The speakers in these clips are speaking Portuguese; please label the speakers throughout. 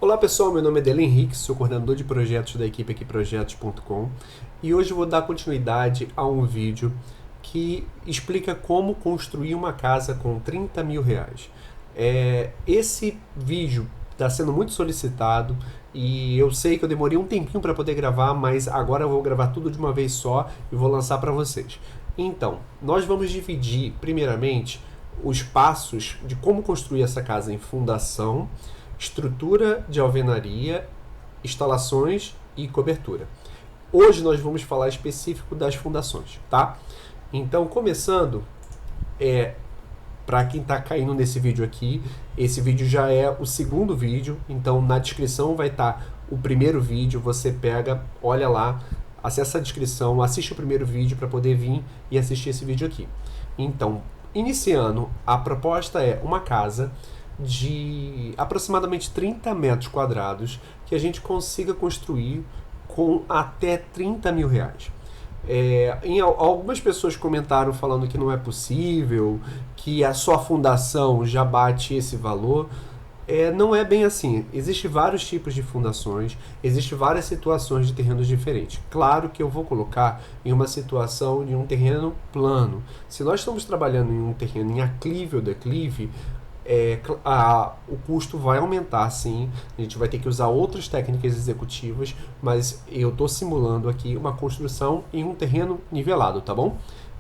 Speaker 1: Olá pessoal, meu nome é Dele Henrique, sou coordenador de projetos da equipe aqui projetos.com e hoje eu vou dar continuidade a um vídeo que explica como construir uma casa com 30 mil reais. Esse vídeo está sendo muito solicitado e eu sei que eu demorei um tempinho para poder gravar, mas agora eu vou gravar tudo de uma vez só e vou lançar para vocês. Então, nós vamos dividir primeiramente os passos de como construir essa casa em fundação, estrutura de alvenaria, instalações e cobertura. Hoje nós vamos falar específico das fundações, tá? Então, começando, para quem está caindo nesse vídeo aqui, esse vídeo já é o segundo vídeo, então na descrição vai estar o primeiro vídeo, você pega, olha lá, acessa a descrição, assiste o primeiro vídeo para poder vir e assistir esse vídeo aqui. Então, iniciando, a proposta é uma casa de aproximadamente 30 metros quadrados que a gente consiga construir com até 30 mil reais. Algumas pessoas comentaram falando que não é possível, que a sua fundação já bate esse valor. Não é bem assim. Existem vários tipos de fundações, existem várias situações de terrenos diferentes. Claro que eu vou colocar em uma situação de um terreno plano. Se nós estamos trabalhando em um terreno em aclive ou declive, o custo vai aumentar, sim. A gente vai ter que usar outras técnicas executivas, mas eu estou simulando aqui uma construção em um terreno nivelado, tá bom?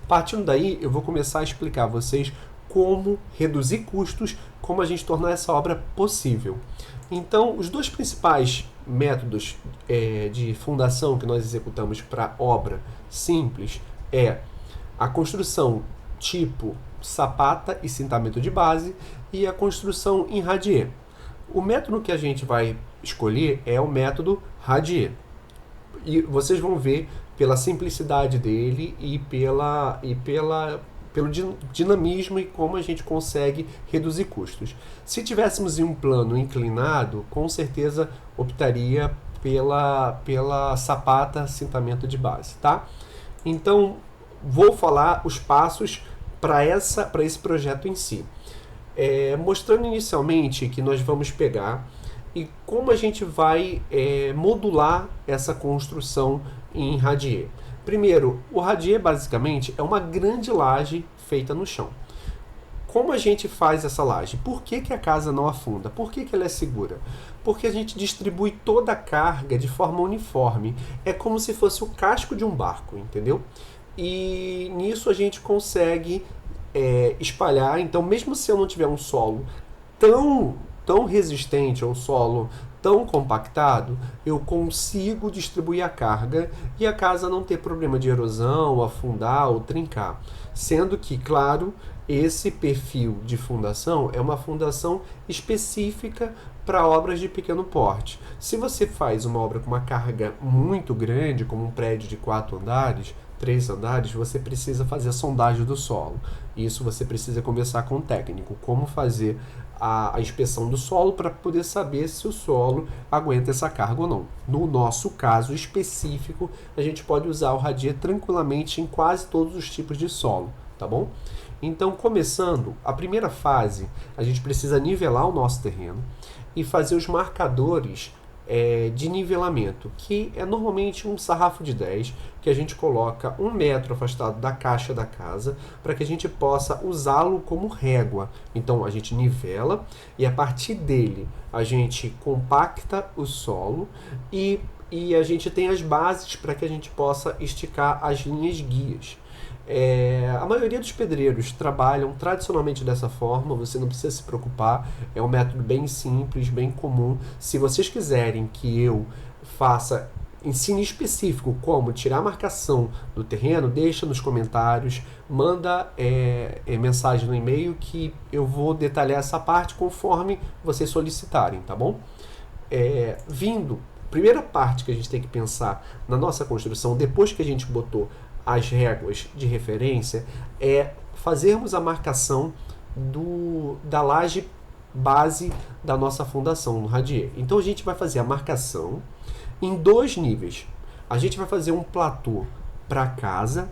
Speaker 1: Partindo daí, eu vou começar a explicar a vocês como reduzir custos, como a gente tornar essa obra possível. Então, os dois principais métodos de fundação que nós executamos para obra simples é a construção tipo sapata e cintamento de base e a construção em radier. O método que a gente vai escolher é o método radier. E vocês vão ver pela simplicidade dele e pelo dinamismo e como a gente consegue reduzir custos. Se tivéssemos em um plano inclinado, com certeza optaria pela sapata cintamento de base, tá? Então, vou falar os passos para esse projeto em si. Mostrando inicialmente que nós vamos pegar e como a gente vai modular essa construção em radier. Primeiro, o radier basicamente é uma grande laje feita no chão. Como a gente faz essa laje? Por que a casa não afunda? Por que ela é segura? Porque a gente distribui toda a carga de forma uniforme. É como se fosse o casco de um barco, entendeu? E nisso a gente consegue espalhar. Então, mesmo se eu não tiver um solo tão resistente, um solo tão compactado, eu consigo distribuir a carga e a casa não ter problema de erosão, afundar ou trincar. Sendo que, claro, esse perfil de fundação é uma fundação específica para obras de pequeno porte. Se você faz uma obra com uma carga muito grande, como um prédio de 4 andares, 3 andares, você precisa fazer a sondagem do solo. Isso você precisa conversar com o técnico, como fazer a inspeção do solo para poder saber se o solo aguenta essa carga ou não. No nosso caso específico, a gente pode usar o radier tranquilamente em quase todos os tipos de solo, tá bom? Então, começando, a primeira fase, a gente precisa nivelar o nosso terreno e fazer os marcadores de nivelamento, que é normalmente um sarrafo de 10, que a gente coloca 1 metro afastado da caixa da casa, para que a gente possa usá-lo como régua. Então a gente nivela e a partir dele a gente compacta o solo e a gente tem as bases para que a gente possa esticar as linhas guias. A maioria dos pedreiros trabalham tradicionalmente dessa forma, você não precisa se preocupar, é um método bem simples, bem comum. Se vocês quiserem que eu faça ensino específico como tirar a marcação do terreno, deixa nos comentários, manda mensagem no e-mail que eu vou detalhar essa parte conforme vocês solicitarem, tá bom? Primeira parte que a gente tem que pensar na nossa construção, depois que a gente botou as réguas de referência, é fazermos a marcação da laje base da nossa fundação no radier. Então a gente vai fazer a marcação em 2 níveis. A gente vai fazer um platô para a casa,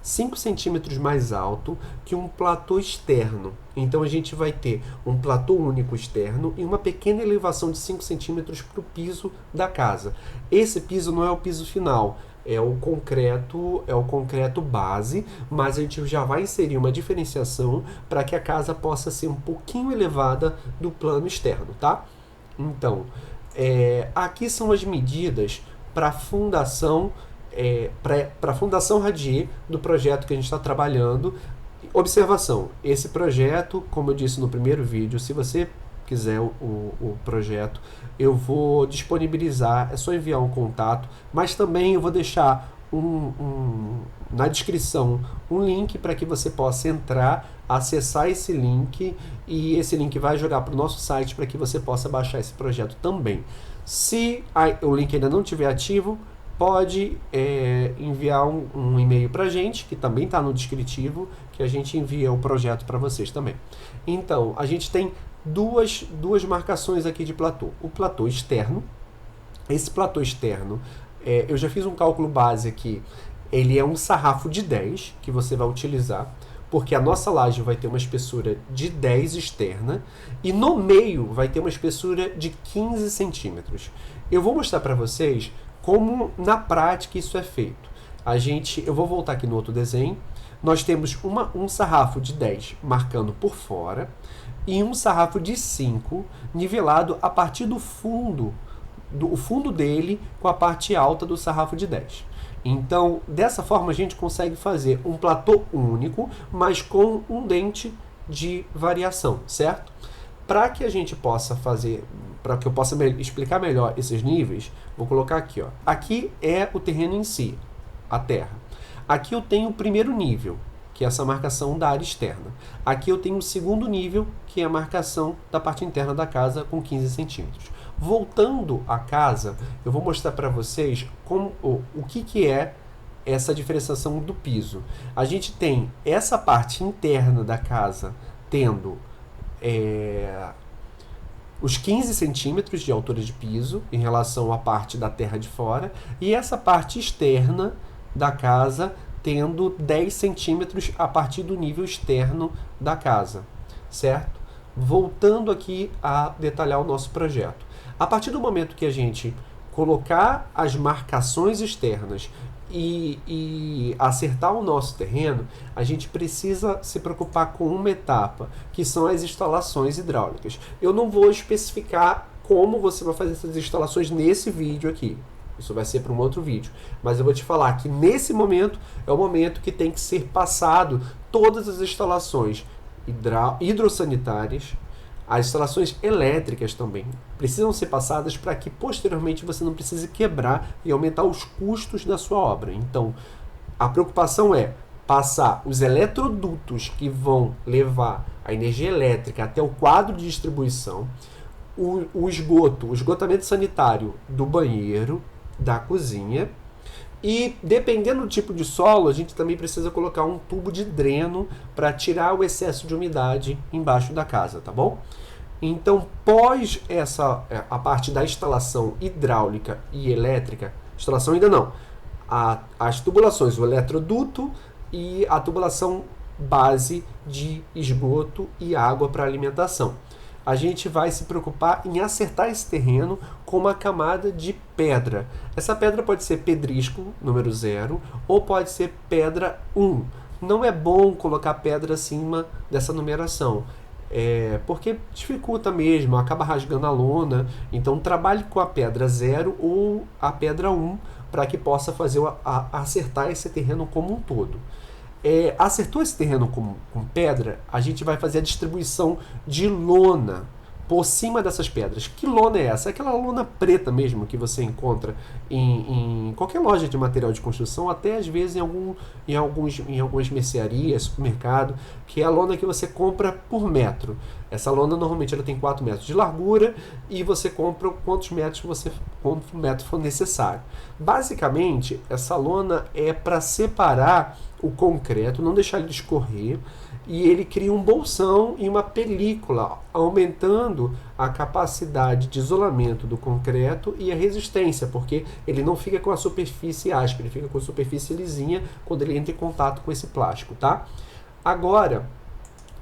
Speaker 1: 5 centímetros mais alto que um platô externo. Então a gente vai ter um platô único externo e uma pequena elevação de 5 centímetros para o piso da casa. Esse piso não é o piso final, é o concreto base, mas a gente já vai inserir uma diferenciação para que a casa possa ser um pouquinho elevada do plano externo, tá? Então, aqui são as medidas para a fundação, para a fundação radier do projeto que a gente está trabalhando. Observação, esse projeto, como eu disse no primeiro vídeo, se você quiser o projeto, eu vou disponibilizar, é só enviar um contato, mas também eu vou deixar na descrição um link para que você possa entrar, acessar esse link, e esse link vai jogar para o nosso site para que você possa baixar esse projeto também. Se o link ainda não estiver ativo, pode enviar um e-mail para a gente, que também está no descritivo, que a gente envia o projeto para vocês também. Então, a gente tem duas marcações aqui de platô. O platô externo. Esse platô externo, eu já fiz um cálculo base aqui, ele é um sarrafo de 10 que você vai utilizar, porque a nossa laje vai ter uma espessura de 10 externa e no meio vai ter uma espessura de 15 centímetros. Eu vou mostrar para vocês como na prática isso é feito. Eu vou voltar aqui no outro desenho. Nós temos um sarrafo de 10 marcando por fora e um sarrafo de 5 nivelado a partir do fundo dele com a parte alta do sarrafo de 10. Então, dessa forma a gente consegue fazer um platô único, mas com um dente de variação, certo? Para que a gente possa fazer, para que eu possa explicar melhor esses níveis, vou colocar aqui, ó. Aqui é o terreno em si, a terra. Aqui eu tenho o primeiro nível, que é essa marcação da área externa. Aqui eu tenho o segundo nível, que é a marcação da parte interna da casa com 15 centímetros. Voltando à casa, eu vou mostrar para vocês o que é essa diferenciação do piso. A gente tem essa parte interna da casa tendo os 15 centímetros de altura de piso em relação à parte da terra de fora, e essa parte externa da casa tendo 10 centímetros a partir do nível externo da casa, certo? Voltando aqui a detalhar o nosso projeto. A partir do momento que a gente colocar as marcações externas e acertar o nosso terreno, a gente precisa se preocupar com uma etapa, que são as instalações hidráulicas. Eu não vou especificar como você vai fazer essas instalações nesse vídeo aqui. Isso vai ser para um outro vídeo. Mas eu vou te falar que nesse momento é o momento que tem que ser passado todas as instalações hidrossanitárias, as instalações elétricas também precisam ser passadas para que posteriormente você não precise quebrar e aumentar os custos da sua obra. Então, a preocupação é passar os eletrodutos que vão levar a energia elétrica até o quadro de distribuição, o esgotamento sanitário do banheiro, da cozinha, e dependendo do tipo de solo, a gente também precisa colocar um tubo de dreno para tirar o excesso de umidade embaixo da casa, tá bom? Então, pós a parte da instalação hidráulica e elétrica, instalação ainda não, as tubulações, o eletroduto e a tubulação base de esgoto e água para alimentação. A gente vai se preocupar em acertar esse terreno com uma camada de pedra. Essa pedra pode ser pedrisco, número 0, ou pode ser pedra 1. Não é bom colocar pedra acima dessa numeração, porque dificulta mesmo, acaba rasgando a lona. Então trabalhe com a pedra 0 ou a pedra 1 para que possa fazer acertar esse terreno como um todo. Acertou esse terreno com pedra, a gente vai fazer a distribuição de lona por cima dessas pedras. Que lona é essa? É aquela lona preta mesmo que você encontra em qualquer loja de material de construção, até às vezes em algumas mercearias, supermercado, que é a lona que você compra por metro. Essa lona normalmente ela tem 4 metros de largura e você compra quanto metro for necessário. Basicamente, essa lona é para separar o concreto, não deixar ele escorrer, e ele cria um bolsão e uma película, aumentando a capacidade de isolamento do concreto e a resistência, porque ele não fica com a superfície áspera, ele fica com a superfície lisinha quando ele entra em contato com esse plástico, tá? Agora,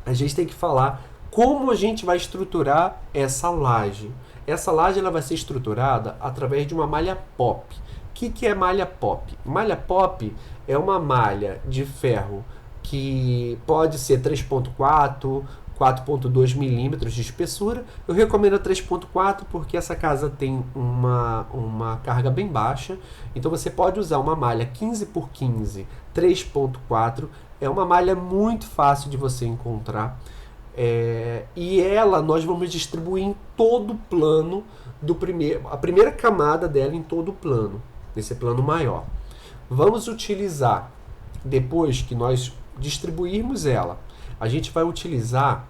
Speaker 1: a gente tem que falar como a gente vai estruturar essa laje. Essa laje ela vai ser estruturada através de uma malha pop. O que é malha pop? Malha pop é uma malha de ferro que pode ser 3.4, 4.2 milímetros de espessura. Eu recomendo a 3.4 porque essa casa tem uma carga bem baixa. Então você pode usar uma malha 15 por 15, 3.4. É uma malha muito fácil de você encontrar. E ela nós vamos distribuir em todo o plano a primeira camada dela em todo o plano, nesse plano maior. Vamos utilizar, depois que nós distribuirmos ela, a gente vai utilizar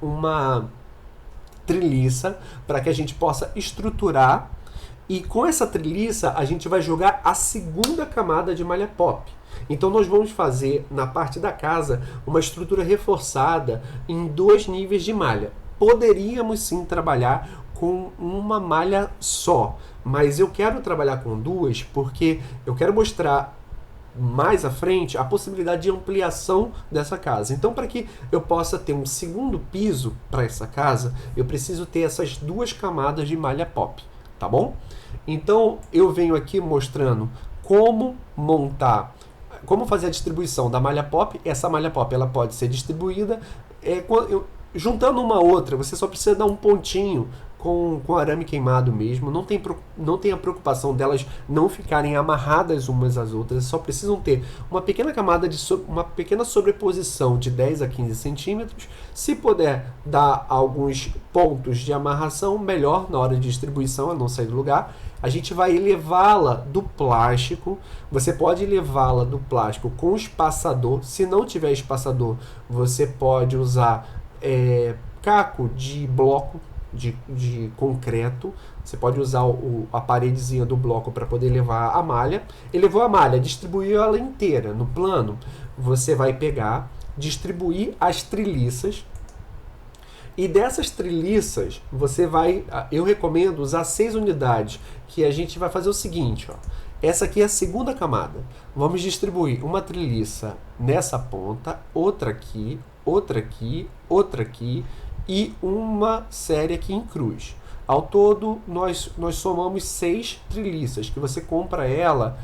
Speaker 1: uma treliça para que a gente possa estruturar, e com essa treliça a gente vai jogar a segunda camada de malha pop. Então nós vamos fazer na parte da casa uma estrutura reforçada em 2 níveis de malha. Poderíamos sim trabalhar com uma malha só, mas eu quero trabalhar com 2 porque eu quero mostrar mais à frente a possibilidade de ampliação dessa casa. Então, para que eu possa ter um segundo piso para essa casa, eu preciso ter essas 2 camadas de malha pop, tá bom? Então eu venho aqui mostrando como montar, como fazer a distribuição da malha pop. Essa malha pop ela pode ser distribuída juntando uma outra. Você só precisa dar um pontinho com arame queimado mesmo. Não tem a preocupação delas não ficarem amarradas umas às outras. Só precisam ter uma pequena camada uma pequena sobreposição de 10 a 15 centímetros. Se puder dar alguns pontos de amarração, melhor na hora de distribuição, a não sair do lugar. A gente vai elevá-la do plástico. Você pode elevá-la do plástico com espaçador. Se não tiver espaçador, você pode usar caco de bloco de concreto. Você pode usar a paredezinha do bloco para poder levar a malha. Elevou a malha, distribuiu ela inteira no plano. Você vai pegar, distribuir as treliças. E dessas treliças, eu recomendo usar 6 unidades, que a gente vai fazer o seguinte, ó. Essa aqui é a segunda camada. Vamos distribuir uma treliça nessa ponta, outra aqui, outra aqui, outra aqui e uma série aqui em cruz. Ao todo, nós somamos 6 treliças, que você compra ela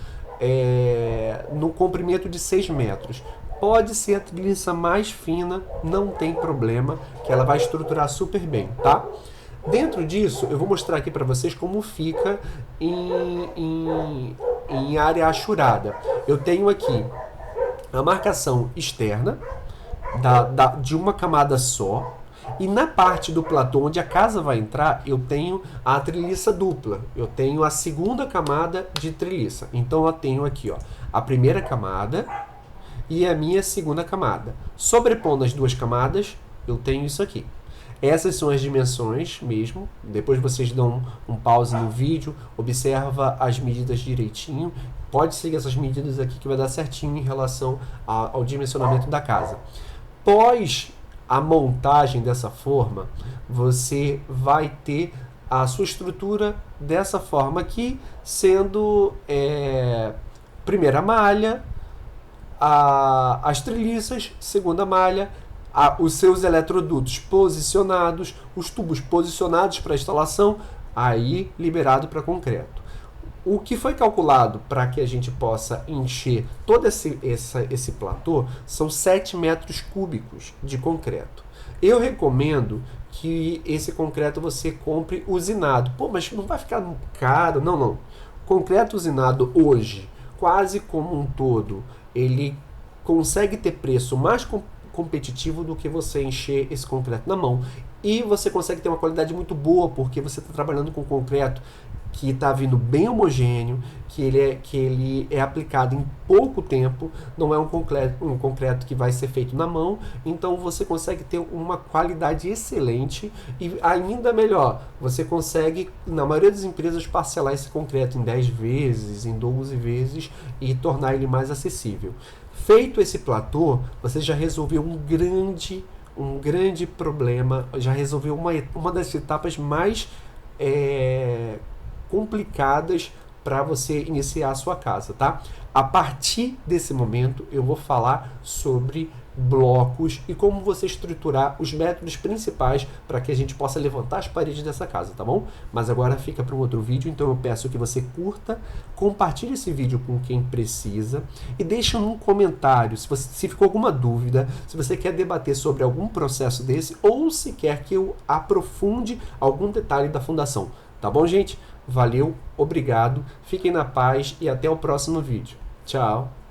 Speaker 1: no comprimento de 6 metros. Pode ser a treliça mais fina, não tem problema, que ela vai estruturar super bem, tá? Dentro disso, eu vou mostrar aqui para vocês como fica em área achurada. Eu tenho aqui a marcação externa de uma camada só, e na parte do platô onde a casa vai entrar, eu tenho a treliça dupla. Eu tenho a segunda camada de treliça. Então eu tenho aqui, ó, a primeira camada e a minha segunda camada. Sobrepondo as 2 camadas, eu tenho isso aqui. Essas são as dimensões mesmo. Depois vocês dão um pause no vídeo, observa as medidas direitinho. Pode seguir essas medidas aqui que vai dar certinho em relação ao dimensionamento da casa. Pós a montagem dessa forma, você vai ter a sua estrutura dessa forma aqui, sendo primeira malha, as treliças, segunda malha, os seus eletrodutos posicionados, os tubos posicionados para instalação, aí liberado para concreto. O que foi calculado para que a gente possa encher todo esse platô são 7 metros cúbicos de concreto. Eu recomendo que esse concreto você compre usinado. Pô, mas não vai ficar caro? Não, não. Concreto usinado hoje, quase como um todo, ele consegue ter preço mais competitivo do que você encher esse concreto na mão. E você consegue ter uma qualidade muito boa, porque você está trabalhando com concreto que está vindo bem homogêneo, que ele é aplicado em pouco tempo, não é um concreto que vai ser feito na mão, então você consegue ter uma qualidade excelente e ainda melhor, você consegue, na maioria das empresas, parcelar esse concreto em 10 vezes, em 12 vezes e tornar ele mais acessível. Feito esse platô, você já resolveu um grande problema, já resolveu uma das etapas mais complicadas para você iniciar a sua casa, tá? A partir desse momento eu vou falar sobre blocos e como você estruturar os métodos principais para que a gente possa levantar as paredes dessa casa, tá bom? Mas agora fica para um outro vídeo, então eu peço que você curta, compartilhe esse vídeo com quem precisa e deixe um comentário se ficou alguma dúvida, se você quer debater sobre algum processo desse ou se quer que eu aprofunde algum detalhe da fundação, tá bom, gente? Valeu, obrigado, fiquem na paz e até o próximo vídeo. Tchau!